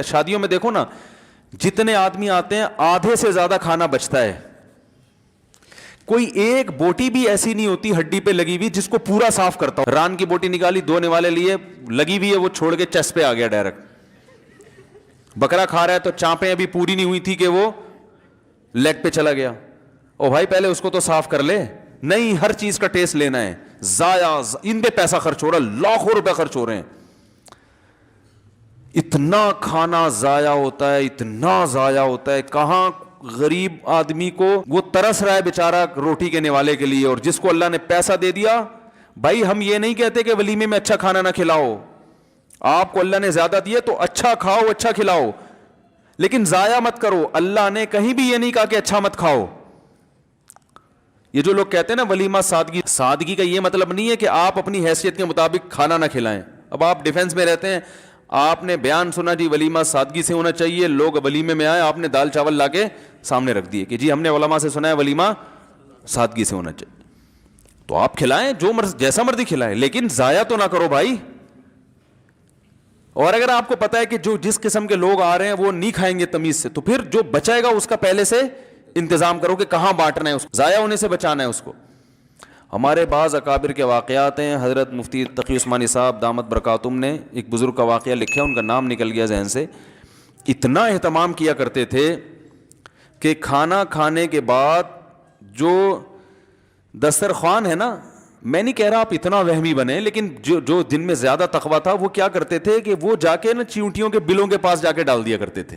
شادیوں میں دیکھو نا, جتنے آدمی آتے ہیں آدھے سے زیادہ کھانا بچتا ہے. کوئی ایک بوٹی بھی ایسی نہیں ہوتی ہڈی پہ لگی ہوئی جس کو پورا صاف کرتا ہو. ران کی بوٹی نکالی, دو نوالے لیے, لگی ہوئی ہے, وہ چھوڑ کے چس پہ آ گیا ڈائریکٹ. بکرا کھا رہا ہے تو چانپیں ابھی پوری نہیں ہوئی تھی کہ وہ لیگ پہ چلا گیا. او بھائی پہلے اس کو تو صاف کر لے. نہیں, ہر چیز کا ٹیسٹ لینا ہے. ضائع ان پہ پیسہ خرچ ہو رہا ہے, لاکھوں روپے خرچ ہو رہے ہیں. اتنا کھانا ضائع ہوتا ہے, اتنا ضائع ہوتا ہے. کہاں غریب آدمی کو وہ ترس رہا ہے بیچارہ روٹی کے نوالے کے لیے, اور جس کو اللہ نے پیسہ دے دیا. بھائی ہم یہ نہیں کہتے کہ ولیمے میں اچھا کھانا نہ کھلاؤ, آپ کو اللہ نے زیادہ دیا تو اچھا کھاؤ, اچھا کھلاؤ, لیکن ضائع مت کرو. اللہ نے کہیں بھی یہ نہیں کہا کہ اچھا مت کھاؤ. یہ جو لوگ کہتے ہیں نا ولیمہ سادگی, سادگی کا یہ مطلب نہیں ہے کہ آپ اپنی حیثیت کے مطابق کھانا نہ کھلائیں. اب آپ ڈیفنس میں رہتے ہیں, آپ نے بیان سنا جی ولیمہ سادگی سے ہونا چاہیے, لوگ ولیمے میں آئے, آپ نے دال چاول لا کے سامنے رکھ دیے کہ جی ہم نے علماء سے سنا ہے ولیمہ سادگی سے ہونا چاہیے. تو آپ کھلائیں, جو جیسا مرضی کھلائیں, لیکن ضائع تو نہ کرو بھائی. اور اگر آپ کو پتا ہے کہ جو جس قسم کے لوگ آ رہے ہیں وہ نہیں کھائیں گے تمیز سے, تو پھر جو بچائے گا اس کا پہلے سے انتظام کرو کہ کہاں بانٹنا ہے, اس کو ضائع ہونے سے بچانا ہے اس کو. ہمارے بعض اکابر کے واقعات ہیں. حضرت مفتی تقی عثمانی صاحب دامت برکاتہم نے ایک بزرگ کا واقعہ لکھا, ان کا نام نکل گیا ذہن سے. اتنا اہتمام کیا کرتے تھے کہ کھانا کھانے کے بعد جو دسترخوان ہے نا, میں نہیں کہہ رہا آپ اتنا وہمی بنے, لیکن جو جن میں زیادہ تقویٰ تھا وہ کیا کرتے تھے کہ وہ جا کے نا چیونٹیوں کے بلوں کے پاس جا کے ڈال دیا کرتے تھے.